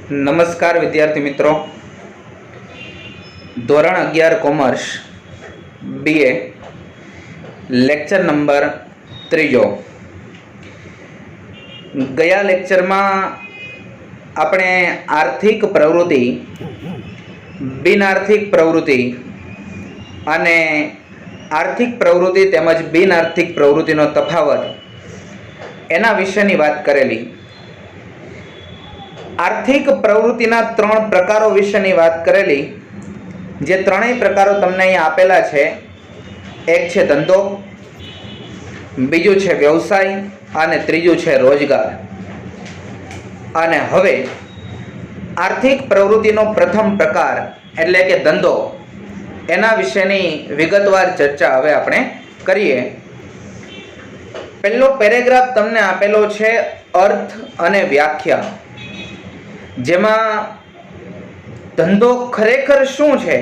નમસ્કાર વિદ્યાર્થી મિત્રો, ધોરણ 11 કોમર્સ BA લેક્ચર નંબર 3. ગયા લેક્ચરમાં આપણે આર્થિક પ્રવૃત્તિ, બિનઆર્થિક પ્રવૃત્તિ અને આર્થિક પ્રવૃત્તિ તેમજ બિનઆર્થિક પ્રવૃત્તિનો તફાવત એના વિશેની વાત કરેલી. આર્થિક પ્રવૃત્તિના 3 પ્રકારો વિશેની વાત કરેલી, જે ત્રણેય પ્રકારો તમને અહીંયા આપેલા છે. એક છે ધંધો, બીજું છે વ્યવસાય અને ત્રીજું છે રોજગાર. અને હવે આર્થિક પ્રવૃત્તિનો પ્રથમ પ્રકાર એટલે કે ધંધો, એના વિશેની વિગતવાર ચર્ચા હવે આપણે કરીએ. પહેલો પેરેગ્રાફ તમને આપેલો છે અર્થ અને વ્યાખ્યા, જેમાં ધંધો ખરેખર શું છે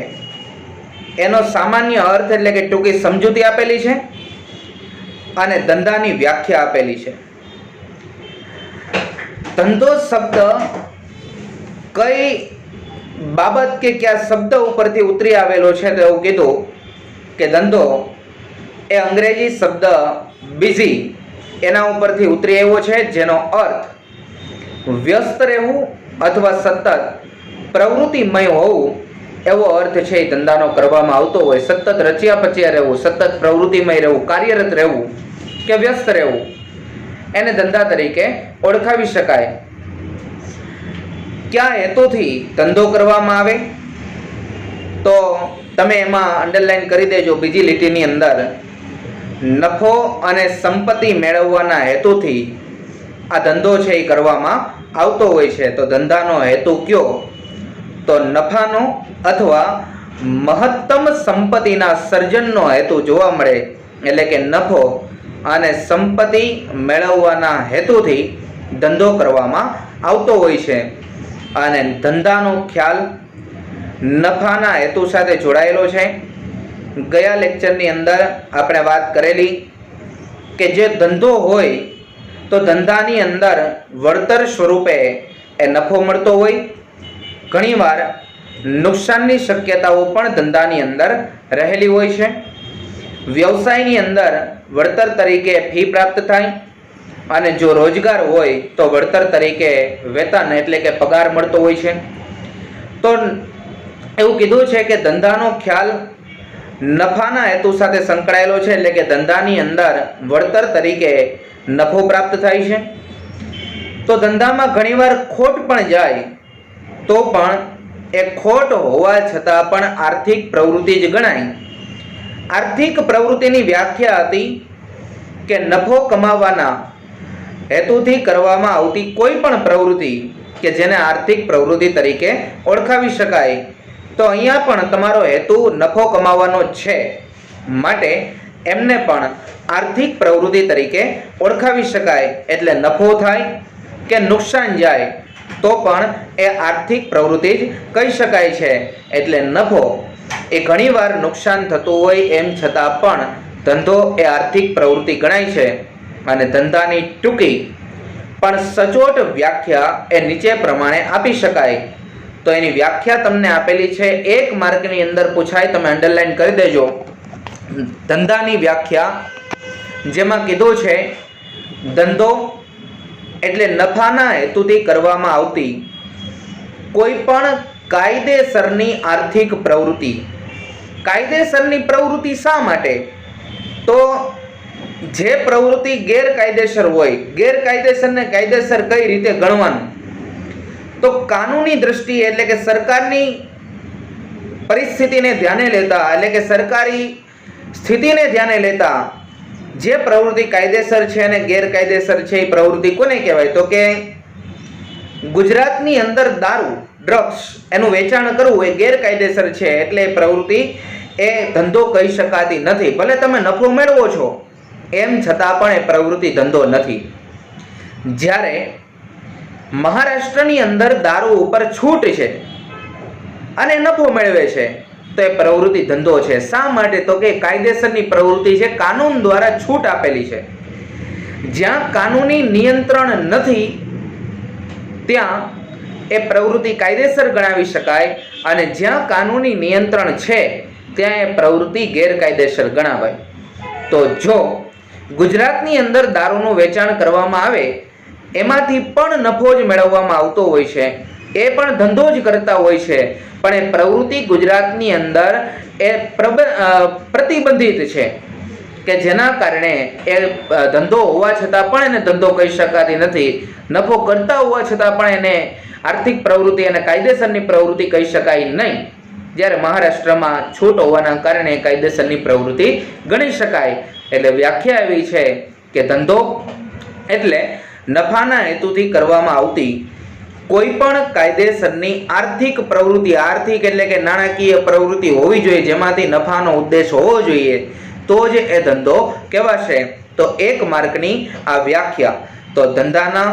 એનો સામાન્ય અર્થ એટલે કે ટૂંકી સમજૂતી આપેલી છે અને ધંધાની વ્યાખ્યા આપેલી છે. ધંધો શબ્દ કઈ બાબત કે કયા શબ્દ ઉપરથી ઉતરી આવેલો છે તો એવું કીધું કે ધંધો એ અંગ્રેજી શબ્દ બિઝી એના ઉપરથી ઉતરી આવ્યો છે, જેનો અર્થ વ્યસ્ત રહેવું અથવા સતત પ્રવૃત્તિમય હોવું એવો અર્થ છે. એ ધંધાનો કરવામાં આવતો હોય, સતત રચ્યા પચ્યા રહેવું, સતત પ્રવૃત્તિમય રહેવું, કાર્યરત રહેવું કે વ્યસ્ત રહેવું, એને ધંધા તરીકે ઓળખાવી શકાય. કયા હેતુથી ધંધો કરવામાં આવે તો તમે એમાં અંડરલાઈન કરી દેજો બીજી લીટીની અંદર. નફો અને સંપત્તિ મેળવવાના હેતુથી આ ધંધો છે એ કરવામાં આવતો હોય છે. તો ધંધાનો હેતુ કયો તો નફાનો અથવા મહત્તમ સંપત્તિના સર્જનનો હેતુ જોવા મળે, એટલે કે નફો અને સંપત્તિ મેળવવાના હેતુથી ધંધો કરવામાં આવતો હોય છે. અને ધંધાનો ખ્યાલ નફાના હેતુ સાથે જોડાયેલો છે. ગયા લેક્ચરની અંદર આપણે વાત કરેલી કે જે ધંધો હોય તો ધંધાની અંદર વળતર સ્વરૂપે એ નફો મળતો હોય. ઘણીવાર નુકસાનની શક્યતાઓ પણ ધંધાની અંદર રહેલી હોય છે. વ્યવસાયની અંદર વળતર તરીકે ફી પ્રાપ્ત થાય અને જો રોજગાર હોય તો વળતર તરીકે વેતન એટલે કે પગાર મળતો હોય છે. તો એવું કીધું છે કે ધંધાનો ખ્યાલ નફાના હેતુ સાથે સંકળાયેલો છે, એટલે કે ધંધાની અંદર વળતર તરીકે નફો પ્રાપ્ત થાય છે. તો ધંધામાં ઘણીવાર ખોટ પણ જાય તો પણ એ ખોટ હોવા છતાં પણ આર્થિક પ્રવૃત્તિ જ ગણાય. આર્થિક પ્રવૃત્તિની વ્યાખ્યા હતી કે નફો કમાવાના હેતુથી કરવામાં આવતી કોઈ પણ પ્રવૃત્તિ કે જેને આર્થિક પ્રવૃત્તિ તરીકે ઓળખાવી શકાય. તો અહીંયા પણ તમારો હેતુ નફો કમાવાનો છે, માટે એમને પણ આર્થિક પ્રવૃત્તિ તરીકે ઓળખાવી શકાય. એટલે નફો થાય કે નુકસાન જાય તો પણ એ આર્થિક પ્રવૃત્તિ જ કહી શકાય છે. એટલે નફો એ ઘણીવાર નુકસાન થતું હોય એમ છતાં પણ ધંધો એ આર્થિક પ્રવૃત્તિ ગણાય છે. અને ધંધાની ટૂંકી પણ સચોટ વ્યાખ્યા એ નીચે પ્રમાણે આપી શકાય. તો એની વ્યાખ્યા તમને આપેલી છે, 1 માર્કની અંદર પૂછાય, તમે અંડરલાઈન કરી દેજો. ધંધાની વ્યાખ્યા જેમાં કીધું છે ધંધો એટલે નફાના હેતુથી કરવામાં આવતી કોઈ પણ કાયદેસરની આર્થિક પ્રવૃત્તિ. કાયદેસરની પ્રવૃત્તિ શા માટે? તો જે પ્રવૃત્તિ ગેરકાયદેસર હોય, ગેરકાયદેસરને કાયદેસર કઈ રીતે ગણવાનું? તો કાનૂની દ્રષ્ટિએ એટલે કે સરકારની પરિસ્થિતિને ધ્યાને લેતા, એટલે કે સરકારી સ્થિતિને ધ્યાને લેતા જે પ્રવૃત્તિ કાયદેસર છે અને ગેરકાયદેસર છે એ પ્રવૃત્તિ કોને કહેવાય? તો કે ગુજરાતની અંદર દારૂ, ડ્રગ્સ એનું વેચાણ કરવું એ ગેરકાયદેસર છે, એટલે એ પ્રવૃત્તિ એ ધંધો કહી શકાતી નથી. ભલે તમે નફો મેળવો છો એમ છતાં પણ એ પ્રવૃત્તિ ધંધો નથી. જ્યારે મહારાષ્ટ્રની અંદર દારૂ ઉપર છૂટ છે અને નફો મેળવે છે તો એ પ્રવૃત્તિ ધંધો છે. શા માટે? તો કે કાયદેસરની પ્રવૃત્તિ છે, કાનૂન દ્વારા છૂટ આપેલી છે. જ્યાં કાનૂની નિયંત્રણ નથી ત્યાં એ પ્રવૃત્તિ કાયદેસર ગણાવી શકાય અને જ્યાં કાનૂની નિયંત્રણ છે ત્યાં એ પ્રવૃત્તિ ગેરકાયદેસર ગણાવાય. તો જો ગુજરાતની અંદર દારૂનું વેચાણ કરવામાં આવે, એમાંથી પણ નફો જ મેળવવામાં આવતો હોય છે, એ પણ ધંધો જ કરતા હોય છે, પણ એ પ્રવૃત્તિ ગુજરાતની અંદર એ પ્રતિબંધિત છે કે જેના કારણે એ ધંધો હોવા છતાં પણ એને ધંધો કહી શકાતી નથી, નફો કરતા હોવા છતાં પણ એને આર્થિક પ્રવૃત્તિ અને કાયદેસરની પ્રવૃત્તિ કહી શકાય નહીં. જ્યારે મહારાષ્ટ્રમાં છૂટ હોવાના કારણે કાયદેસરની પ્રવૃત્તિ ગણી શકાય. એટલે વ્યાખ્યા એવી છે કે ધંધો એટલે નફાના હેતુથી કરવામાં આવતી કોઈ પણ કાયદેસરની આર્થિક પ્રવૃત્તિ, આર્થિક એટલે કે નાણાકીય પ્રવૃત્તિ હોવી જોઈએ જેમાંથી નફાનો ઉદ્દેશ હોવો જોઈએ, તો જ એ ધંધો કહેવાશે. તો 1 માર્કની આ વ્યાખ્યા. તો ધંધાના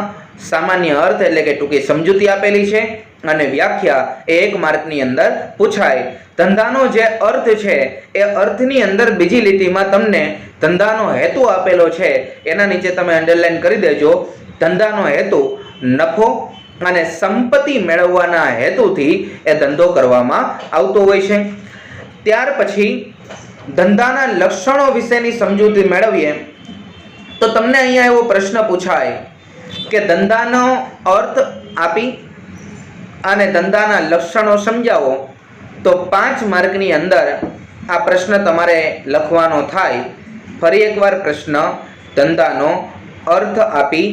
સામાન્ય અર્થ એટલે કે ટૂંકી સમજૂતી આપેલી છે અને વ્યાખ્યા એ 1 માર્કની અંદર પૂછાય. ધંધાનો જે અર્થ છે એ અર્થની અંદર બીજી લીટીમાં તમને ધંધાનો હેતુ આપેલો છે, એના નીચે તમે અંડરલાઈન કરી દેજો. ધંધાનો હેતુ નફો અને સંપત્તિ મેળવવાના હેતુથી એ ધંધો કરવામાં આવતો હોય છે. ત્યાર પછી ધંધાના લક્ષણો વિશેની સમજૂતી મેળવીએ તો તમને અહીંયા એવો પ્રશ્ન પૂછાય કે ધંધાનો અર્થ આપી અને ધંધાના લક્ષણો સમજાવો. તો 5 માર્કની અંદર આ પ્રશ્ન તમારે લખવાનો થાય. ફરી એકવાર પ્રશ્ન, ધંધાનો અર્થ આપી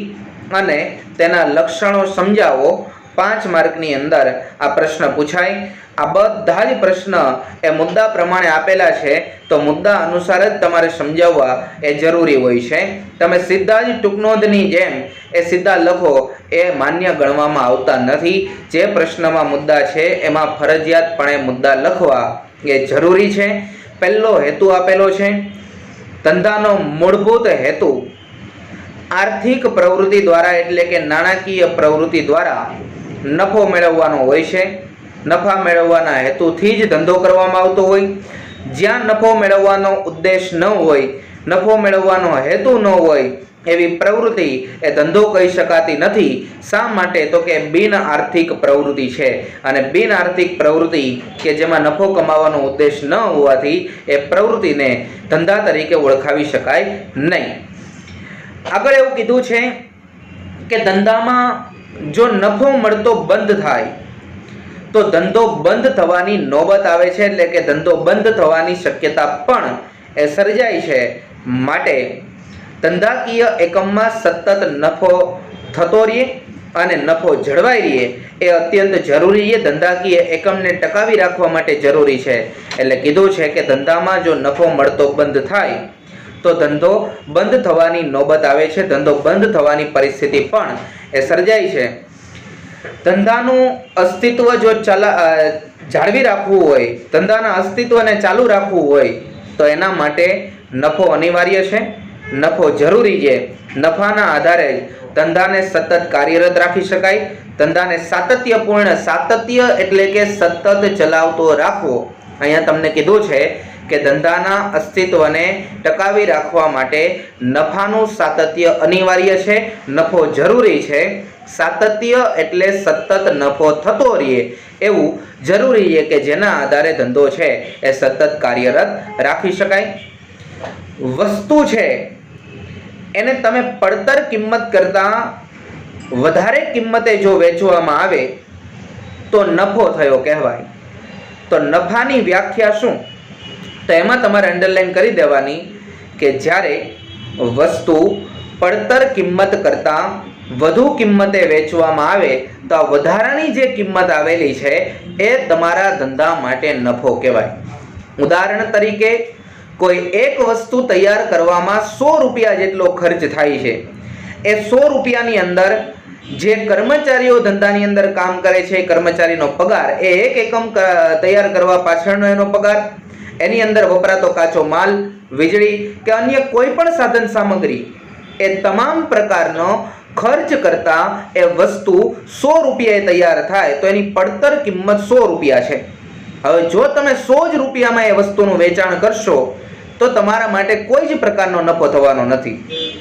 અને તેના લક્ષણો સમજાવો. 5 માર્કની અંદર આ પ્રશ્ન પૂછાય. આ બધા જ પ્રશ્ન એ મુદ્દા પ્રમાણે આપેલા છે, તો મુદ્દા અનુસાર જ તમારે સમજાવવા એ જરૂરી હોય છે. તમે સીધા જ ટૂંકનોંધની જેમ એ સીધા લખો એ માન્ય ગણવામાં આવતા નથી. જે પ્રશ્નમાં મુદ્દા છે એમાં ફરજિયાતપણે મુદ્દા લખવા એ જરૂરી છે. પહેલો હેતુ આપેલો છે, ધંધાનો મૂળભૂત હેતુ આર્થિક પ્રવૃત્તિ દ્વારા એટલે કે નાણાકીય પ્રવૃત્તિ દ્વારા નફો મેળવવાનો હોય છે. નફા મેળવવાના હેતુથી જ ધંધો કરવામાં આવતો હોય. જ્યાં નફો મેળવવાનો ઉદ્દેશ ન હોય, નફો મેળવવાનો હેતુ ન હોય, એવી પ્રવૃત્તિ એ ધંધો કહી શકાતી નથી. શા માટે? તો કે બિન આર્થિક પ્રવૃત્તિ છે અને બિન આર્થિક પ્રવૃત્તિ કે જેમાં નફો કમાવાનો ઉદ્દેશ ન હોવાથી એ પ્રવૃત્તિને ધંધા તરીકે ઓળખાવી શકાય નહીં. આગળ એવું કીધું છે કે ધંધામાં જો નફો મળતો બંધ થાય તો ધંધો બંધ થવાની નોબત આવે છે, એટલે કે ધંધો બંધ થવાની શક્યતા પણ એ સર્જાય છે. માટે ધંધાકીય એકમમાં સતત નફો થતો રહે અને નફો જળવાઈ રહે એ અત્યંત જરૂરી છે. ધંધાકીય એકમને ટકાવી રાખવા માટે જરૂરી છે. એટલે કીધું છે કે ધંધામાં જો નફો મળતો બંધ થાય તો ધંધો બંધ થવાની નોબત આવે છે, ધંધો બંધ થવાની પરિસ્થિતિ પણ એ સર્જાય છે. ધંધાનું અસ્તિત્વ જો જાળવી રાખવું હોય, ધંધાના અસ્તિત્વને ચાલુ રાખવું હોય તો એના માટે નફો અનિવાર્ય છે, નફો જરૂરી છે. નફાના આધારે ધંધાને સતત કાર્યરત રાખી શકાય. ધંધાને સાતત્યપૂર્ણ, સાતત્ય એટલે કે સતત ચલાવતો રાખવો. અહીંયા તમને કીધું છે કે ધંધાના અસ્તિત્વને ટકાવી રાખવા માટે નફાનું સાતત્ય અનિવાર્ય છે, નફો જરૂરી છે. સાતત્ય એટલે સતત નફો થતો રહે એવું જરૂરી છે કે જેના આધારે ધંધો છે એ સતત કાર્યરત રાખી શકાય. વસ્તુ છે એને તમે પડતર કિંમત કરતાં વધારે કિંમતે જો વેચવામાં આવે તો નફો થયો કહેવાય. તો નફાની વ્યાખ્યા શું? તો એમાં તમારે અંડરલાઈન કરી દેવાની કે જ્યારે વસ્તુ પડતર કિંમત કરતાં વધુ કિંમતે વેચવામાં આવે તો આ વધારાની જે કિંમત આવેલી છે એ તમારા ધંધા માટે નફો કહેવાય. ઉદાહરણ તરીકે કોઈ એક વસ્તુ તૈયાર કરવામાં 100 રૂપિયા જેટલો ખર્ચ થાય છે. એ 100 રૂપિયાની અંદર જે કર્મચારીઓ ધંધાની અંદર કામ કરે છે, કર્મચારીનો પગાર, એ એક એકમ તૈયાર કરવા પાછળનો એનો પગાર, એની અંદર વપરાતો કાચો માલ, વીજળી કે અન્ય કોઈ પણ સાધન સામગ્રી, એ તમામ પ્રકારનો ખર્ચ કરતા એ વસ્તુ 100 રૂપિયાએ તૈયાર થાય તો એની પડતર કિંમત 100 રૂપિયા છે. હવે જો તમે 100 જ રૂપિયામાં એ વસ્તુનું વેચાણ કરશો તો તમારા માટે કોઈ જ પ્રકારનો નફો થવાનો નથી.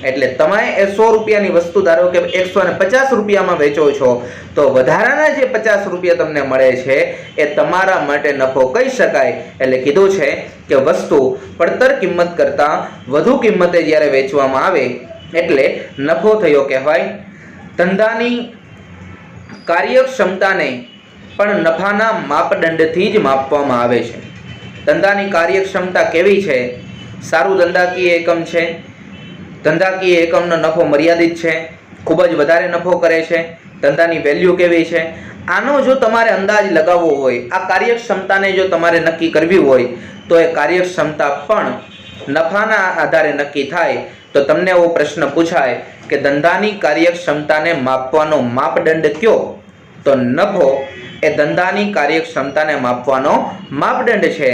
એટલે તમે એ 100 રૂપિયાની વસ્તુ ધારો કે 150 રૂપિયામાં વેચો છો તો વધારાના જે 50 રૂપિયા તમને મળે છે એ તમારા માટે નફો કહી શકાય. એટલે કીધું છે કે વસ્તુ પડતર કિંમત કરતાં વધુ કિંમતે જ્યારે વેચવામાં આવે એટલે નફો થયો કહેવાય. ધંધાની કાર્યક્ષમતાને પણ નફાના માપદંડથી જ માપવામાં આવે છે. ધંધાની કાર્યક્ષમતા કેવી છે? સારું ધંધાકીય એકમ છે, ધંધાકીય એકમનો નફો મર્યાદિત છે, ખૂબ જ વધારે નફો કરે છે, ધંધાની વેલ્યુ કેવી છે, આનો જો તમારે અંદાજ લગાવવો હોય, આ કાર્યક્ષમતાને જો તમારે નક્કી કરવી હોય તો એ કાર્યક્ષમતા પણ નફાના આધારે નક્કી થાય. તો તમને એવો પ્રશ્ન પૂછાય કે ધંધાની કાર્યક્ષમતાને માપવાનો માપદંડ કયો? તો નફો એ ધંધાની કાર્યક્ષમતાને માપવાનો માપદંડ છે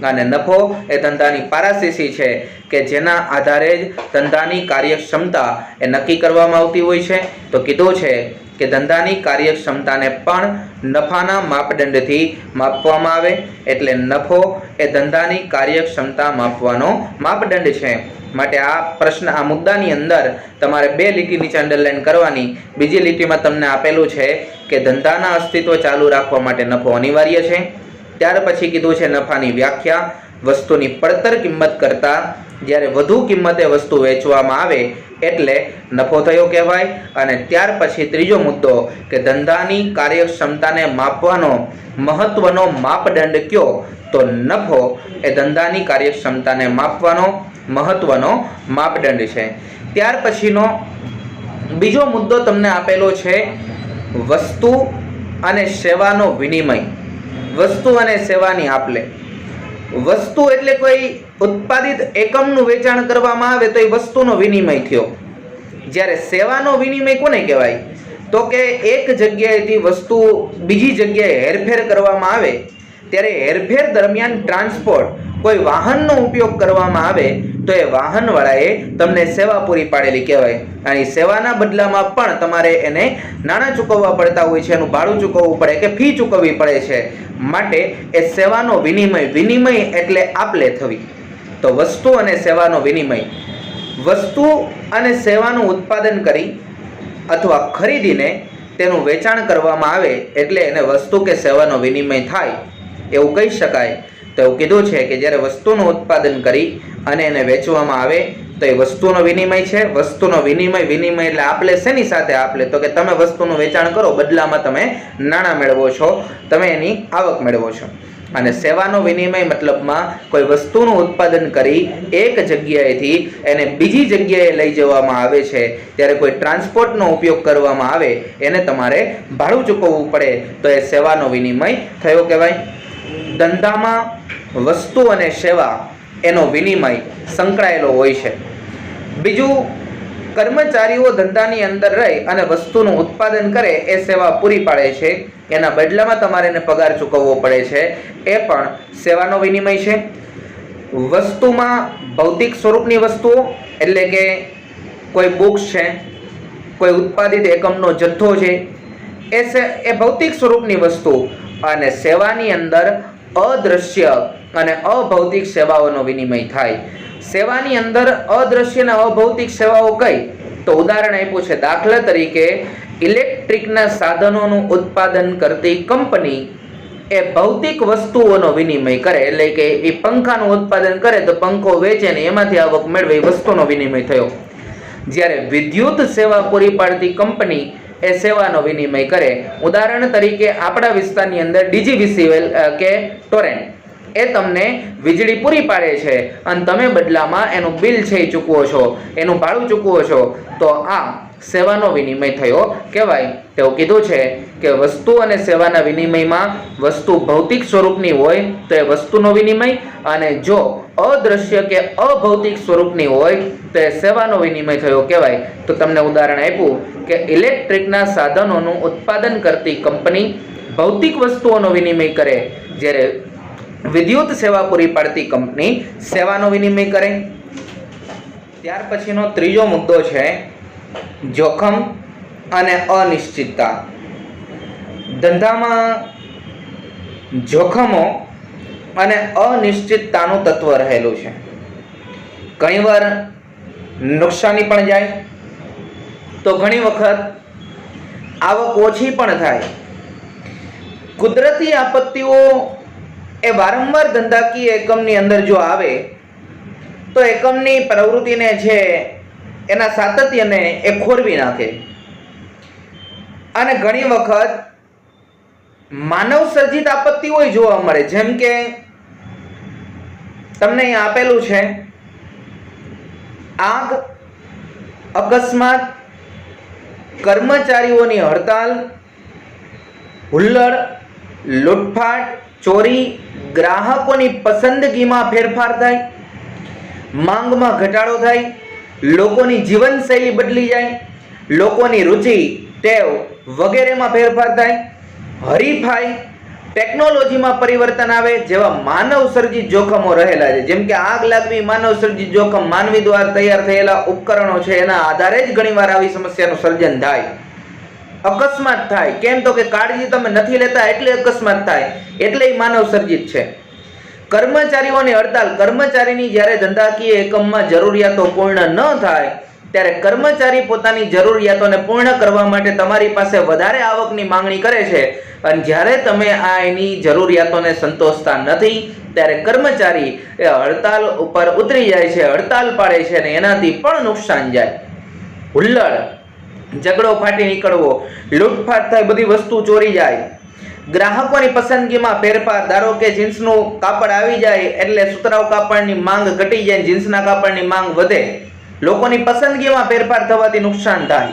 અને નફો એ ધંધાની પારાશીશી છે કે જેના આધારે જ ધંધાની કાર્યક્ષમતા એ નક્કી કરવામાં આવતી હોય છે. તો કીધું છે કે ધંધાની કાર્યક્ષમતાને પણ નફાના માપદંડથી માપવામાં આવે. એટલે નફો એ ધંધાની કાર્યક્ષમતા માપવાનો માપદંડ છે. માટે આ પ્રશ્ન, આ મુદ્દાની અંદર તમારે 2 લીટી નીચે અંડરલાઈન કરવાની. બીજી લીટીમાં તમને આપેલું છે કે ધંધાના અસ્તિત્વ ચાલુ રાખવા માટે નફો અનિવાર્ય છે. ત્યાર પછી કીધું છે નફાની વ્યાખ્યા, વસ્તુની પડતર કિંમત કરતાં જ્યારે વધુ કિંમતે વસ્તુ વેચવામાં આવે એટલે નફો થયો કહેવાય. અને ત્યાર પછી ત્રીજો મુદ્દો કે ધંધાની કાર્યક્ષમતાને માપવાનો મહત્વનો માપદંડ કયો? તો નફો એ ધંધાની કાર્યક્ષમતાને માપવાનો મહત્વનો માપદંડ છે. ત્યાર પછીનો બીજો મુદ્દો તમને આપેલો છે વસ્તુ અને સેવાનો વિનિમય. વસ્તુ અને સેવાની આપલે. વસ્તુ એટલે કોઈ ઉત્પાદિત એકમનું વેચાણ કરવામાં આવે તો એ વસ્તુનો વિનિમય થયો. જ્યારે સેવાનો વિનિમય કોને કહેવાય? તો કે એક જગ્યાએથી વસ્તુ બીજી જગ્યાએ હેરફેર કરવામાં આવે ત્યારે હેરફેર દરમિયાન ટ્રાન્સપોર્ટ, કોઈ વાહનનો ઉપયોગ કરવામાં આવે તો એ વાહનવાળાએ તમને સેવા પૂરી પાડેલી કહેવાય. અને સેવાના બદલામાં પણ તમારે એને નાણાં ચૂકવવા પડતા હોય છે, એનું ભાડું ચૂકવવું પડે કે ફી ચૂકવવી પડે છે. માટે એ સેવાનો વિનિમય, વિનિમય એટલે આપલે થવી. તો વસ્તુ અને સેવાનો વિનિમય. વસ્તુ અને સેવાનું ઉત્પાદન કરી અથવા ખરીદીને તેનું વેચાણ કરવામાં આવે એટલે એને વસ્તુ કે સેવાનો વિનિમય થાય એવું કહી શકાય. તો એવું કીધું છે કે જ્યારે વસ્તુનું ઉત્પાદન કરી અને એને વેચવામાં આવે તો એ વસ્તુનો વિનિમય છે. વસ્તુનો વિનિમય, વિનિમય એટલે આપલે શેની સાથે આપલે? તો કે તમે વસ્તુનું વેચાણ કરો, બદલામાં તમે નાણાં મેળવો છો, તમે એની આવક મેળવો છો. અને સેવાનો વિનિમય મતલબમાં કોઈ વસ્તુનું ઉત્પાદન કરી એક જગ્યાએથી એને બીજી જગ્યાએ લઈ જવામાં આવે છે ત્યારે કોઈ ટ્રાન્સપોર્ટનો ઉપયોગ કરવામાં આવે એને તમારે ભાડું ચૂકવવું પડે તો એ સેવાનો વિનિમય થયો કહેવાય. ધંધામાં વસ્તુ અને સેવા એનો વિનિમય સંકળાયેલો હોય છે. બીજું, કર્મચારીઓ ધંધાની અંદર રહી અને વસ્તુનું ઉત્પાદન કરે, એ સેવા પૂરી પાડે છે, એના બદલામાં તમારે એને પગાર ચૂકવવો પડે છે, એ પણ સેવાનો વિનિમય છે. વસ્તુમાં ભૌતિક સ્વરૂપની વસ્તુઓ એટલે કે કોઈ બુક્સ છે, કોઈ ઉત્પાદિત એકમનો જથ્થો છે, એ ભૌતિક સ્વરૂપની વસ્તુ. અને સેવાની અંદર અદ્રશ્ય અને અભૌતિક સેવાઓનો વિનિમય થાય. સેવાની અંદર અદ્રશ્ય અને અભૌતિક સેવાઓ કઈ? તો ઉદાહરણ આપ્યું છે, દાખલા તરીકે ઇલેક્ટ્રિકના સાધનોનું ઉત્પાદન કરતી કંપની એ ભૌતિક વસ્તુઓનો વિનિમય કરે. એટલે કે એ પંખાનું ઉત્પાદન કરે તો પંખો વેચે ને એમાંથી આવક મેળવે, એ વસ્તુનો વિનિમય થયો. જ્યારે વિદ્યુત સેવા પૂરી પાડતી કંપની એ સેવાનો વિનિમય કરે. ઉદાહરણ તરીકે આપણા વિસ્તારની અંદર ડીજીવીસીએલ કે ટોરેન્ટ એ તમને વીજળી પૂરી પાડે છે અને તમે બદલામાં એનું બિલ છે એ ચૂકવો છો, એનું ભાડું ચૂકવો છો, તો આ સેવાનો વિનિમય થયો કહેવાય. તેવું કીધું છે કે વસ્તુ અને સેવાના વિનિમયમાં વસ્તુ ભૌતિક સ્વરૂપની હોય તો એ વસ્તુનો વિનિમય, અને જો અદ્રશ્ય કે અભૌતિક સ્વરૂપની હોય તો એ સેવાનો વિનિમય થયો કહેવાય. તો તમને ઉદાહરણ આપ્યું કે ઇલેક્ટ્રિકના સાધનોનું ઉત્પાદન કરતી કંપની ભૌતિક વસ્તુઓનો વિનિમય કરે, જ્યારે વિદ્યુત સેવા પૂરી પાડતી કંપની સેવાનો વિનિમય કરે. ત્યાર પછીનો ત્રીજો મુદ્દો છે જોખમ અને અનિશ્ચિતતા. ધંધામાં જોખમો અને અનિશ્ચિતતાનું તત્વ રહેલું છે. ઘણીવાર નુકસાની પણ જાય, તો ઘણી વખત આવક ઓછી પણ થાય. કુદરતી આપત્તિઓ એ વારંવાર ધંધાકીય એકમની અંદર જો આવે તો એકમની પ્રવૃત્તિને છે એના સાતત્યને એ ખોરવી નાખે. અને ઘણી વખત માનવ સર્જિત આપત્તિઓ જોવા મળે. જેમ કે તમને અહીં આપેલું છે આગ, અકસ્માત, કર્મચારીઓની હડતાલ, હુલ્લડ, લૂંટફાટ, ચોરી, ગ્રાહકોની પસંદગીમાં ફેરફાર થાય, માંગમાં ઘટાડો થાય, લોકોની જીવનશૈલી બદલી જાય, લોકોની રુચિ, ટેવ વગેરેમાં ફેરફાર થાય, હરીફાઈ, ટેકનોલોજીમાં પરિવર્તન આવે જેવા માનવ સર્જિત જોખમો રહેલા છે. જેમ કે આગ લાગવી માનવ સર્જિત જોખમ, માનવી દ્વારા તૈયાર થયેલા ઉપકરણો છે એના આધારે જ ઘણીવાર આવી સમસ્યાનું સર્જન થાય. અકસ્માત થાય, કેમ તો કે કાળજી તમે નથી લેતા એટલે અકસ્માત થાય, એટલે માનવ સર્જિત છે. કર્મચારીઓની હડતાલ, કર્મચારીની જ્યારે ધંધાકીય એકમમાં જરૂરિયાતો પૂર્ણ ન થાય ત્યારે કર્મચારી પોતાની જરૂરિયાતોને પૂર્ણ કરવા માટે તમારી પાસે વધારે આવકની માંગણી કરે છે, અને જ્યારે તમે આ એની જરૂરિયાતોને સંતોષતા નથી ત્યારે કર્મચારી એ હડતાલ ઉપર ઉતરી જાય છે, હડતાલ પાડે છે અને એનાથી પણ નુકસાન જાય. હુલ્લડ, ઝઘડો ફાટી નીકળવો, લૂંટફાટ થાય, બધી વસ્તુ ચોરી જાય, ગ્રાહકોની પસંદગીમાં ફેરફાર. ધારો કે જીન્સનું કાપડ આવી જાય એટલે સુતરાઉ કાપડની માંગ ઘટી જાય, જીન્સના કાપડની માંગ વધે, લોકોની પસંદગીમાં ફેરફાર થવાથી નુકસાન થાય.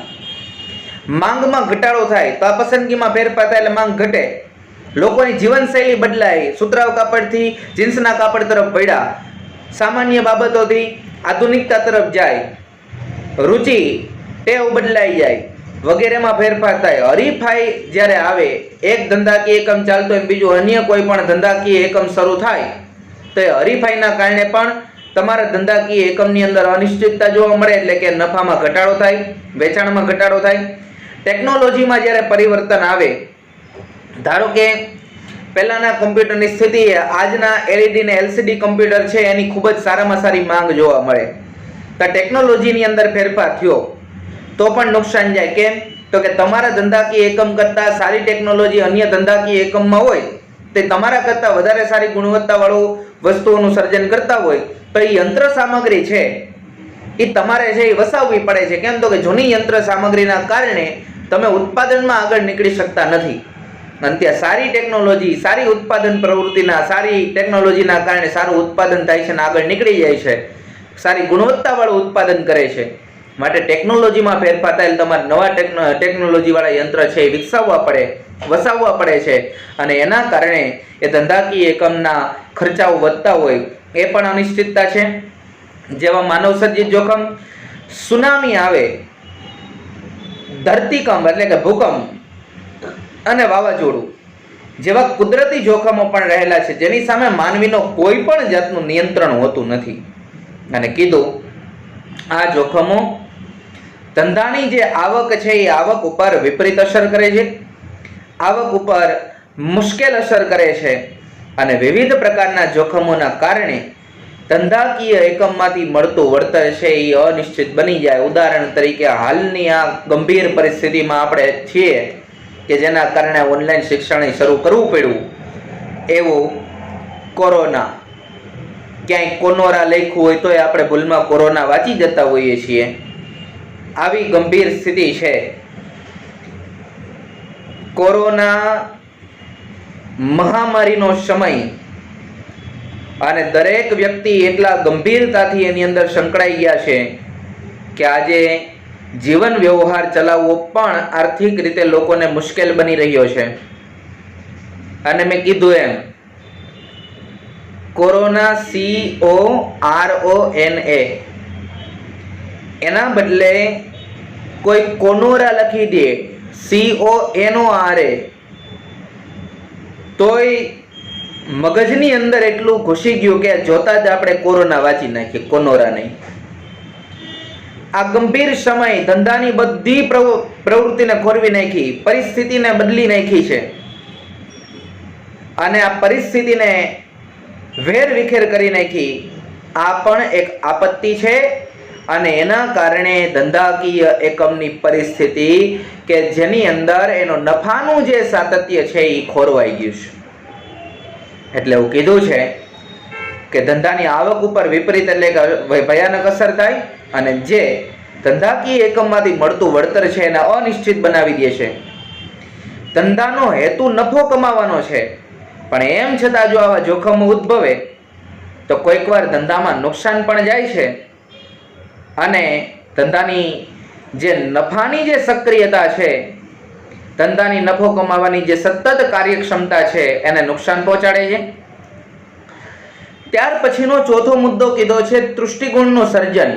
માંગમાં ઘટાડો થાય તો આ પસંદગીમાં ફેરફાર થાય એટલે માંગ ઘટે, લોકોની જીવનશૈલી બદલાય, સુતરાઉ કાપડથી જીન્સના કાપડ તરફ વળ્યા, સામાન્ય બાબતોથી આધુનિકતા તરફ જાય, રુચિ ટેવ બદલાઈ જાય વગેરેમાં ફેરફાર થાય. હરીફાઈ જ્યારે આવે, એક ધંધાકીય એકમ ચાલતો હોય બીજું અન્ય કોઈ પણ ધંધાકીય એકમ શરૂ થાય તો એ હરીફાઈના કારણે પણ તમારા ધંધાકીય એકમની અંદર અનિશ્ચિતતા જોવા મળે, એટલે કે નફામાં ઘટાડો થાય, વેચાણમાં ઘટાડો થાય. ટેકનોલોજીમાં જ્યારે પરિવર્તન આવે, ધારો કે પહેલાના કમ્પ્યુટરની સ્થિતિ આજના એલઈડી ને એલસીડી કમ્પ્યુટર છે એની ખૂબ જ સારામાં સારી માંગ જોવા મળે, તો ટેકનોલોજીની અંદર ફેરફાર થયો તો પણ નુકસાન જાય. કેમ તો કે તમારા ધંધાકીય એકમ કરતાં સારી ટેકનોલોજી અન્ય ધંધાકીય એકમમાં હોય તે તમારા કરતાં વધારે સારી ગુણવત્તાવાળું વસ્તુઓનું સર્જન કરતા હોય તો એ યંત્ર સામગ્રી છે એ તમારે છે એ વસાવવી પડે છે. કેમ તો કે જૂની યંત્ર સામગ્રીના કારણે તમે ઉત્પાદનમાં આગળ નીકળી શકતા નથી, અને ત્યાં સારી ટેકનોલોજી, સારી ઉત્પાદન પ્રવૃત્તિના, સારી ટેકનોલોજીના કારણે સારું ઉત્પાદન થાય છે અને આગળ નીકળી જાય છે, સારી ગુણવત્તાવાળું ઉત્પાદન કરે છે. માટે ટેકનોલોજીમાં ફેરફાર થાય તમારે નવા ટેકનોલોજીવાળા યંત્ર છે એ વિકસાવવા પડે, વસાવવા પડે છે, અને એના કારણે એ ધંધાકીય એકમના ખર્ચાઓ વધતા હોય એ પણ અનિશ્ચિતતા છે. જેવા માનવ સર્જિત જોખમ, સુનામી આવે, ધરતીકંપ એટલે કે ભૂકંપ અને વાવાઝોડું જેવા કુદરતી જોખમો પણ રહેલા છે જેની સામે માનવીનો કોઈ પણ જાતનું નિયંત્રણ હોતું નથી. અને કીધું આ જોખમો ધંધાની જે આવક છે એ આવક ઉપર વિપરીત અસર કરે છે, આવક ઉપર મુશ્કેલ અસર કરે છે, અને વિવિધ પ્રકારના જોખમોના કારણે ધંધાકીય એકમમાંથી મળતું વળતર છે એ અનિશ્ચિત બની જાય. ઉદાહરણ તરીકે હાલની આ ગંભીર પરિસ્થિતિમાં આપણે છીએ કે જેના કારણે ઓનલાઈન શિક્ષણ શરૂ કરવું પડ્યું, એવું કોરોના. ક્યાંય કોનોરા લખ્યું હોય તોય આપણે ભૂલમાં કોરોના વાંચી જતા હોઈએ છીએ. આવી ગંભીર સ્થિતિ છે. કોરોના મહામારીનો સમય, અને દરેક વ્યક્તિ એટલા ગંભીરતાથી એની અંદર સંકળાઈ ગયા છે કે આજે જીવન વ્યવહાર ચલાવવો પણ આર્થિક રીતે લોકોને મુશ્કેલ બની રહ્યો છે. અને મેં કીધું એમ કોરોના CORONA એના બદલે કોઈ કોનોરા લખી દે CONORA તોય મગજની અંદર એટલું ઘૂસી ગયું કે જોતા જ આપણે કોરોના વાંચી નાખીએ, કોનોરા નહીં. આ ગંભીર સમય ધંધાની બધી પ્રવૃત્તિને ખોરવી નાખી, પરિસ્થિતિને બદલી નાખી છે, અને આ પરિસ્થિતિને વેર વિખેર કરી નાખી. આ પણ એક આપત્તિ છે અને એના કારણે ધંધાકીય એકમની પરિસ્થિતિ કે જેની અંદર એનો નફાનું જે સાતત્ય છે એ ખોરવાઈ ગયું છે। એટલે એવું કીધું છે કે ધંધાની આવક ઉપર વિપરીત એટલે કે ભયાનક અસર થાય અને જે ધંધાકીય એકમમાંથી મળતું વળતર છે એને અનિશ્ચિત બનાવી દે છે। ધંધાનો હેતુ નફો કમાવાનો છે, પણ એમ છતાં જો આવા જોખમો ઉદ્ભવે તો કોઈક વાર ધંધામાં નુકસાન પણ જાય છે અને ધંધાની જે નફાની જે સક્રિયતા છે, ધંધાની નફો કમાવાની જે સતત કાર્યક્ષમતા છે એને નુકસાન પહોંચાડે છે। ત્યાર પછીનો ચોથો મુદ્દો કીધો છે તૃષ્ટિગુણનું સર્જન।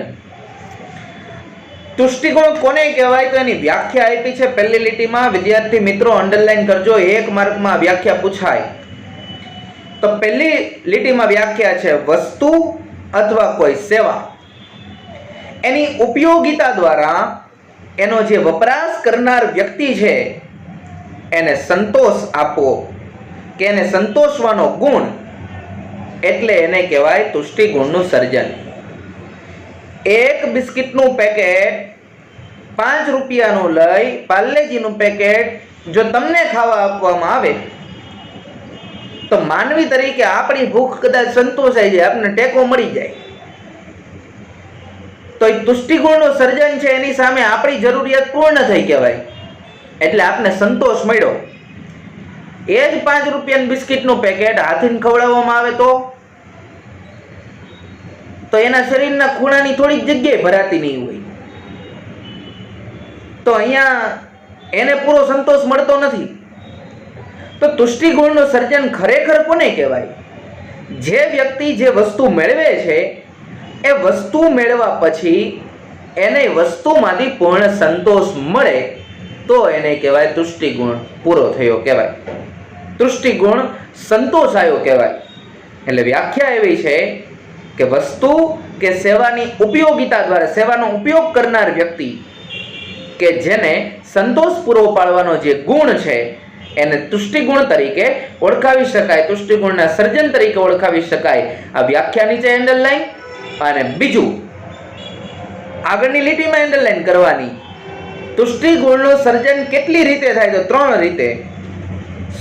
તૃષ્ટિગુણ કોને કહેવાય તો એની વ્યાખ્યા આપી છે પહેલી લીટીમાં। વિદ્યાર્થી મિત્રો અંડરલાઈન કરજો, 1 માર્કમાં વ્યાખ્યા પૂછાય તો પહેલી લીટીમાં વ્યાખ્યા છે વસ્તુ અથવા કોઈ સેવા એની ઉપયોગિતા દ્વારા એનો જે વપરાશ કરનાર વ્યક્તિ છે એને સંતોષ આપવો કે એને સંતોષવાનો ગુણ, એટલે એને કહેવાય તુષ્ટિગુણનું સર્જન। એક બિસ્કિટનું પેકેટ 5 રૂપિયાનું લઈ પાર્લેજીનું પેકેટ જો તમને ખાવા આપવામાં આવે તો માનવી તરીકે આપણી ભૂખ કદાચ સંતોષાઈ જાય, આપણને ટેકો મળી જાય, તો એ તુષ્ટિગુણનું સર્જન છે એની સામે આપણી જરૂરિયાત પૂર્ણ થઈ કહેવાય, એટલે આપને સંતોષ મળ્યો। એ જ 5 રૂપિયાનું બિસ્કિટનું પેકેટ હાથીને ખવડાવવામાં આવે તો એના શરીરના ખૂણાની થોડીક જગ્યાએ ભરાતી નહીં હોય, તો અહીંયા એને પૂરો સંતોષ મળતો નથી। તો તુષ્ટિગુણનું સર્જન ખરેખર કોને કહેવાય? જે વ્યક્તિ જે વસ્તુ મેળવે છે એ વસ્તુ મેળવ્યા પછી એને વસ્તુમાંથી પૂર્ણ સંતોષ મળે તો એને કહેવાય તુષ્ટિગુણ પૂરો થયો કહેવાય, તુષ્ટિગુણ સંતોષ આવ્યો કહેવાય। એટલે વ્યાખ્યા એવી છે કે વસ્તુ કે સેવાની ઉપયોગિતા દ્વારા સેવાનો ઉપયોગ કરનાર વ્યક્તિ કે જેને સંતોષ પૂરો પાડવાનો જે ગુણ છે એને તુષ્ટિગુણ તરીકે ઓળખાવી શકાય, તુષ્ટિગુણના સર્જન તરીકે ઓળખાવી શકાય। આ વ્યાખ્યા નીચે અંડરલાઈન, અને બીજું આગળની લીટીમાં અંડરલાઈન કરવાની। તુષ્ટિગુણનું સર્જન કેટલી રીતે થાય તો 3 રીતે: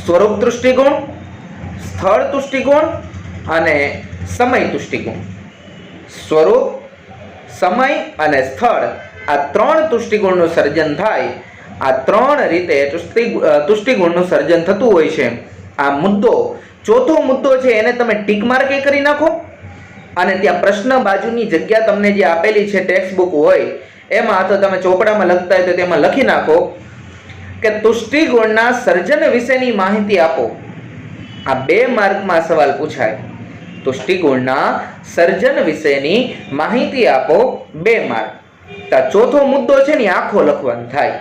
સ્વરૂપ તુષ્ટિગુણ, સ્થળ તુષ્ટિગુણ અને સમય તુષ્ટિગુણ। સ્વરૂપ, સમય અને સ્થળ આ 3 તુષ્ટિગુણનું સર્જન થાય। આ 3 રીતે તુષ્ટિગુણનું સર્જન થતું હોય છે। આ મુદ્દો ચોથો મુદ્દો છે એને તમે ટીક માર્કે કરી નાખો અને ત્યાં પ્રશ્ન બાજુની જગ્યા તમને જે આપેલી છે ટેક્સ્ટ બુક હોય એમાં અથવા તમે ચોપડામાં લખતા હોય તો તેમાં લખી નાખો કે તુષ્ટિગુણના સર્જન વિશેની માહિતી આપો। આ 2 માર્કમાં સવાલ પૂછાય। તુષ્ટિગુણના સર્જન વિશેની માહિતી આપો, 2 માર્ક। તો ચોથો મુદ્દો છે ને આખો લખવાનો થાય।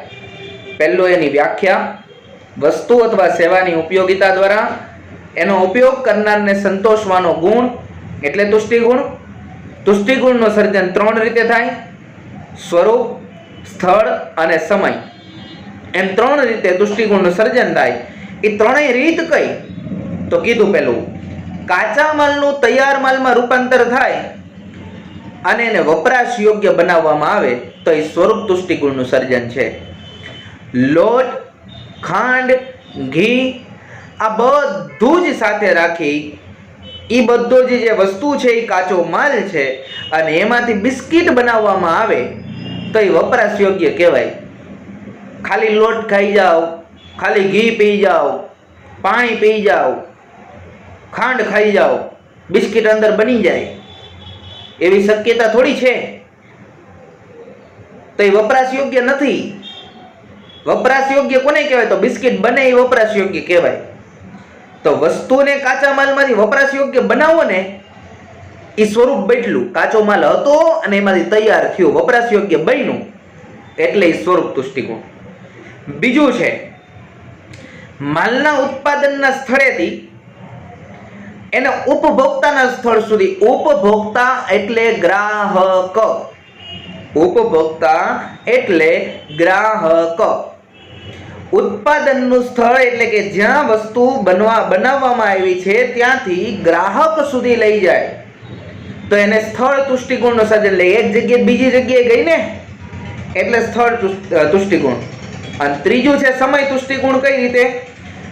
પહેલો એની વ્યાખ્યા, વસ્તુ અથવા સેવાની ઉપયોગિતા દ્વારા એનો ઉપયોગ કરનારને સંતોષવાનો ગુણ એટલે તુષ્ટિગુણ। તુષ્ટિગુણનું સર્જન 3 રીતે થાય: સ્વરૂપ, સ્થળ અને સમય, એમ 3 રીતે તુષ્ટિગુણનું સર્જન થાય। એ 3 રીત કઈ તો કીધું પેલું કાચા માલનું તૈયાર માલમાં રૂપાંતર થાય અને એને વપરાશ યોગ્ય બનાવવામાં આવે તો એ સ્વરૂપ તુષ્ટિગુણનું સર્જન છે। લોટ, ખાંડ, ઘી આ બધું જ સાથે રાખી એ બધો જે વસ્તુ છે એ કાચો માલ છે અને એમાંથી બિસ્કિટ બનાવવામાં આવે તો એ વપરાશ યોગ્ય કહેવાય। ખાલી લોટ ખાઈ જાઓ, ખાલી ઘી પી જાઓ, પાણી પી જાઓ, ખાંડ ખાઈ જાઓ, બિસ્કિટ અંદર બની જાય એવી શક્યતા થોડી છે, તો એ વપરાશ યોગ્ય નથી। વપરાશ યોગ્ય કોને કહેવાય તો બિસ્કિટ બને એ વપરાશ યોગ્ય કહેવાય। તો વસ્તુને કાચા માલમાંથી વપરાશ યોગ્ય બનાવો ને એ સ્વરૂપ બેઠલું, કાચો માલ હતો અને એમાંથી તૈયાર થયું, વપરાશ યોગ્ય બન્યું એટલે એ સ્વરૂપ તુષ્ટિગુણ। બીજું છે માલના ઉત્પાદનના સ્થળેથી એને ઉપભોક્તાના સ્થળ સુધી, ઉપભોક્તા એટલે ગ્રાહક, ઉપભોક્તા એટલે ગ્રાહક, ઉત્પાદનનું સ્થળ એટલે કે જ્યાં વસ્તુ બનાવવામાં આવી છે ત્યાંથી ગ્રાહક સુધી લઈ જાય તો એને સ્થળ તુષ્ટિગુણનો સાધન, એટલે એક જગ્યાએ બીજી જગ્યાએ ગઈ ને એટલે સ્થળ તુષ્ટિગુણ. અને ત્રીજું છે સમય તુષ્ટિગુણ. કઈ રીતે?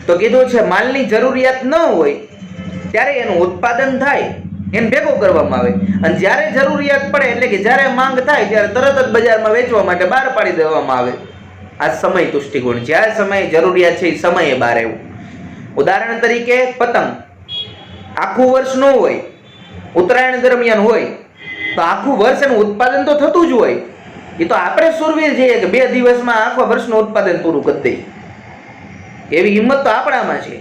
તો કીધું છે માલની જરૂરિયાત ન હોય ત્યારે એનું ઉત્પાદન થાય, એને ભેગો કરવામાં આવે, અને જ્યારે જરૂરિયાત પડે એટલે કે જ્યારે માંગ થાય ત્યારે તરત જ બજારમાં વેચવા માટે બહાર પાડી દેવામાં આવે. આ સમય તુષ્ટિગુણ. જ્યારે સમય જરૂરિયાત છે એ સમયે બહાર આવ્યું. ઉદાહરણ તરીકે પતંગ આખું વર્ષ ન હોય, ઉત્તરાયણ દરમિયાન હોય તો આખું વર્ષ એનું ઉત્પાદન તો થતું જ હોય. એ તો આપણે સુરવીર છીએ કે 2 દિવસમાં આખા વર્ષનું ઉત્પાદન પૂરું કરી દઈએ, એવી હિંમત તો આપણામાં છે.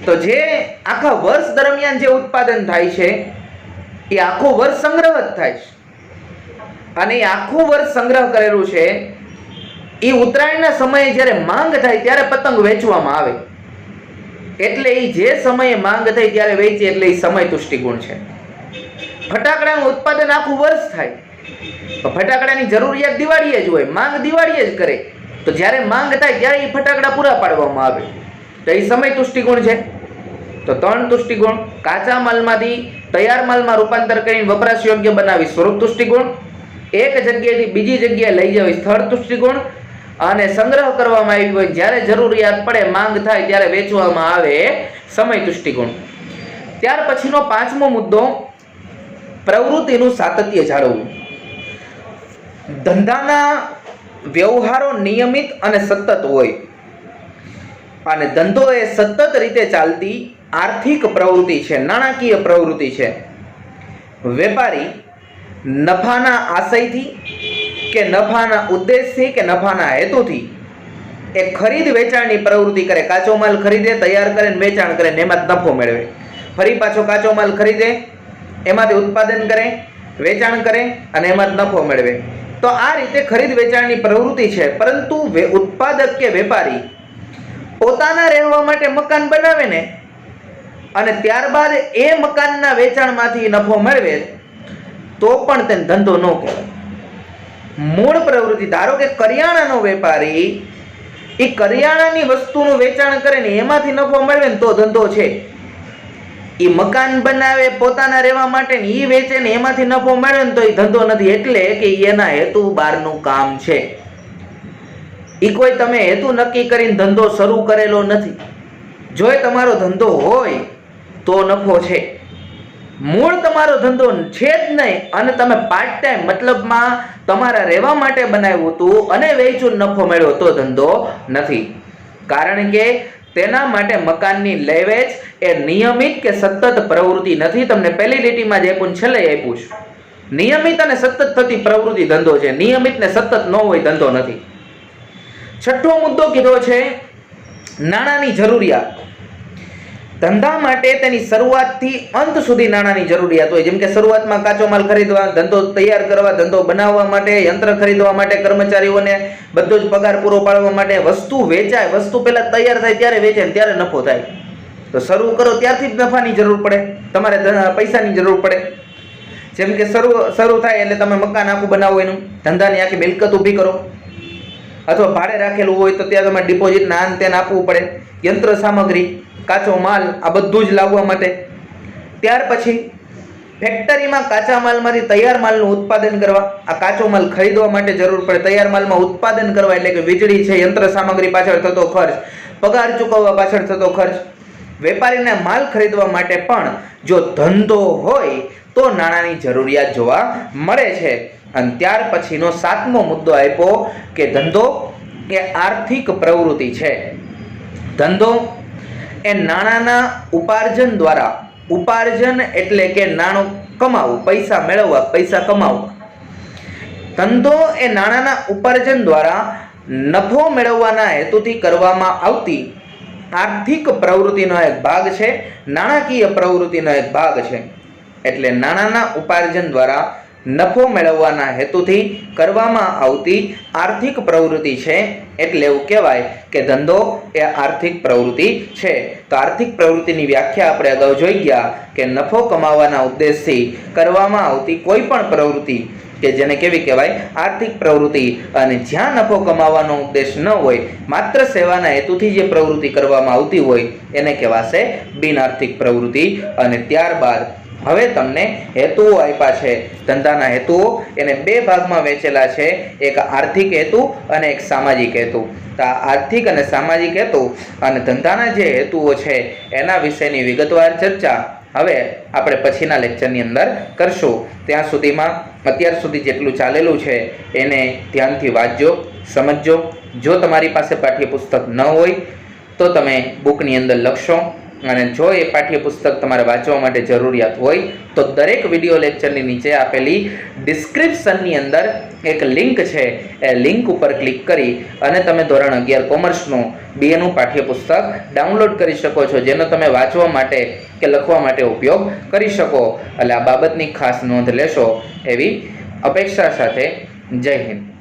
તો જે આખા વર્ષ દરમિયાન જે ઉત્પાદન થાય છે એ આખું વર્ષ સંગ્રહ જ થાય છે, અને એ આખું વર્ષ સંગ્રહ કરેલું છે એ ઉત્તરાયણના સમયે જ્યારે માંગ થાય ત્યારે પતંગ વેચવામાં આવે, એટલે એ જે સમયે માંગ થાય ત્યારે વેચે, એટલે એ સમય તુષ્ટિગુણ છે. ફટાકડાનું ઉત્પાદન આખું વર્ષ થાય, તો ફટાકડાની જરૂરિયાત દિવાળીએ જ હોય, માંગ દિવાળીએ જ કરે, તો જ્યારે માંગ થાય ત્યારે એ ફટાકડા પૂરા પાડવામાં આવે, તો એ સમય તુષ્ટિગુણ છે. તો 3 તુષ્ટિગુણ: કાચા માલમાંથી તૈયાર માલમાં રૂપાંતર કરીને વપરાશ યોગ્ય બનાવી સ્વરૂપ તુષ્ટિગુણ, એક જગ્યાએથી બીજી જગ્યાએ લઈ જવી સ્થળ તુષ્ટિગુણ, અને સંગ્રહ કરવામાં આવી હોય જ્યારે જરૂરિયાત પડે માંગ થાય ત્યારે વેચવામાં આવે સમય તુષ્ટિગુણ. ત્યાર પછીનો 5મો મુદ્દો પ્રવૃત્તિનું સાતત્ય જાળવવું. ધંધાના વ્યવહારો નિયમિત અને સતત હોય, અને ધંધો એ સતત રીતે ચાલતી આર્થિક પ્રવૃત્તિ છે, નાણાકીય પ્રવૃત્તિ છે. વેપારી નફાના આશયથી કે નફાના ઉદ્દેશથી કે નફાના હેતુથી એ ખરીદ વેચાણની પ્રવૃત્તિ કરે. કાચો માલ ખરીદે, તૈયાર કરે, વેચાણ કરે, એમાં નફો મેળવે. ફરી પાછો કાચો માલ ખરીદે, એમાંથી ઉત્પાદન કરે, વેચાણ કરે, અને એમાં નફો મેળવે. તો આ રીતે ખરીદ વેચાણની પ્રવૃત્તિ છે. પરંતુ ઉત્પાદક કે વેપારી પોતાના રહેવા માટે મકાન બનાવે ને, અને ત્યારબાદ એ મકાનના વેચાણમાંથી નફો મેળવે, તો પણ તેને ધંધો ન કહેવાય. મૂળ પ્રવૃત્તિ, ધારો કે કરિયાણાનો વેપારી એ કરિયાણાની વસ્તુનું વેચાણ કરે ને એમાંથી નફો મેળવે ને તો ધંધો છે. એ મકાન બનાવે પોતાના રહેવા માટે ને એ વેચે ને એમાંથી નફો મેળવે ને તો એ ધંધો નથી, એટલે કે એના હેતુ બહારનું કામ છે. એ કોઈ તમે હેતુ નક્કી કરીને ધંધો શરૂ કરેલો નથી. જો એ તમારો ધંધો હોય તો નફો છે, મૂળ તમારો ધંધો છે જ નહીં અને તમે પાર્ટ ટાઈમ મતલબમાં તમારા રહેવા માટે બનાવ્યું હતું અને વેચું નફો મેળવ્યો તો ધંધો નથી. કારણ કે તેના માટે મકાનની લે વેચ એ નિયમિત કે સતત પ્રવૃત્તિ નથી. તમને પહેલી લીટીમાં જે આપ્યું છેલ્લે આપ્યું છે, નિયમિત અને સતત થતી પ્રવૃત્તિ ધંધો છે, નિયમિત ને સતત ન હોય ધંધો નથી. 6થો મુદ્દો કીધો છે નાણાંની જરૂરિયાત. ધંધા માટે તેની શરૂઆતથી અંત સુધી નાણાંની જરૂરિયાત હોય. જેમ કે શરૂઆતમાં કાચો માલ ખરીદવા, ધંધો તૈયાર કરવા, ધંધો બનાવવા માટે, યંત્ર ખરીદવા માટે, કર્મચારીઓને બધો જ પગાર પૂરો પાડવા માટે, વસ્તુ વેચાય, વસ્તુ પહેલા તૈયાર થાય ત્યારે વેચે ત્યારે નફો થાય. તો શરૂ કરો ત્યારથી જ નફાની જરૂર પડે, તમારે પૈસાની જરૂર પડે. જેમ કે શરૂ થાય એટલે તમે મકાન આખું બનાવો, એનું ધંધાની આખી મિલકત ઊભી કરો, અથવા ભાડે રાખેલું હોય તો ત્યાં તમારે ડિપોઝિટના આન તેન આપવું પડે, યંત્ર સામગ્રી, કાચો માલ, આ બધું જ લાવવા માટે. ત્યાર પછી ફેક્ટરીમાં કાચા માલમાંથી તૈયાર માલનું ઉત્પાદન કરવા, આ કાચો માલ ખરીદવા માટે જરૂર પડે. તૈયાર માલમાં ઉત્પાદન કરવા એટલે કે વીજળી છે, યંત્ર સામગ્રી પાછળ થતો ખર્ચ, પગાર ચૂકવવા પાછળ થતો ખર્ચ. વેપારીને માલ ખરીદવા માટે પણ જો ધંધો હોય તો નાણાંની જરૂરિયાત જોવા મળે છે. અને ત્યાર પછીનો 7મો મુદ્દો આપ્યો કે ધંધો એ આર્થિક પ્રવૃત્તિ છે. ધંધો એ નાણાંના ઉપાર્જન દ્વારા, ઉપાર્જન એટલે કે નાણું કમાવું, પૈસા મેળવવા, પૈસા કમાવવા. ધંધો એ નાણાંના ઉપાર્જન દ્વારા નફો મેળવવાના હેતુથી કરવામાં આવતી આર્થિક પ્રવૃત્તિનો એક ભાગ છે, નાણાકીય પ્રવૃત્તિનો એક ભાગ છે. એટલે નાણાંના ઉપાર્જન દ્વારા નફો મેળવવાના હેતુથી કરવામાં આવતી આર્થિક પ્રવૃત્તિ છે. એટલે એવું કહેવાય કે ધંધો એ આર્થિક પ્રવૃત્તિ છે. તો આર્થિક પ્રવૃત્તિની વ્યાખ્યા આપણે અગાઉ જોઈ ગયા કે નફો કમાવાના ઉદ્દેશથી કરવામાં આવતી કોઈ પણ પ્રવૃત્તિ કે જેને કેવી કહેવાય, આર્થિક પ્રવૃત્તિ. અને જ્યાં નફો કમાવાનો ઉદ્દેશ ન હોય, માત્ર સેવાના હેતુથી જે પ્રવૃત્તિ કરવામાં આવતી હોય એને કહેવાશે બિન આર્થિક પ્રવૃત્તિ. અને ત્યારબાદ હવે તમને હેતુઓ આપ્યા છે, ધંધાના હેતુઓ એને બે ભાગમાં વહેંચેલા છે, એક આર્થિક હેતુ અને એક સામાજિક હેતુ. તો આ આર્થિક અને સામાજિક હેતુ અને ધંધાના જે હેતુઓ છે એના વિશેની વિગતવાર ચર્ચા હવે આપણે પછીના લેક્ચરની અંદર કરશું. ત્યાં સુધીમાં અત્યાર સુધી જેટલું ચાલેલું છે એને ધ્યાનથી વાંચજો, સમજજો. જો તમારી પાસે પાઠ્યપુસ્તક ન હોય તો તમે બુકની અંદર લખશો, અને જો એ પાઠ્યપુસ્તક તમારે વાંચવા માટે જરૂરિયાત હોય તો દરેક વિડીયો લેક્ચરની નીચે આપેલી ડિસ્ક્રિપ્શનની અંદર એક લિંક છે, એ લિંક ઉપર ક્લિક કરી અને તમે ધોરણ 11 કોમર્સનું BAનું પાઠ્યપુસ્તક ડાઉનલોડ કરી શકો છો, જેનો તમે વાંચવા માટે કે લખવા માટે ઉપયોગ કરી શકો. એટલે આ બાબતની ખાસ નોંધ લેશો એવી અપેક્ષા સાથે. જય હિન્દ.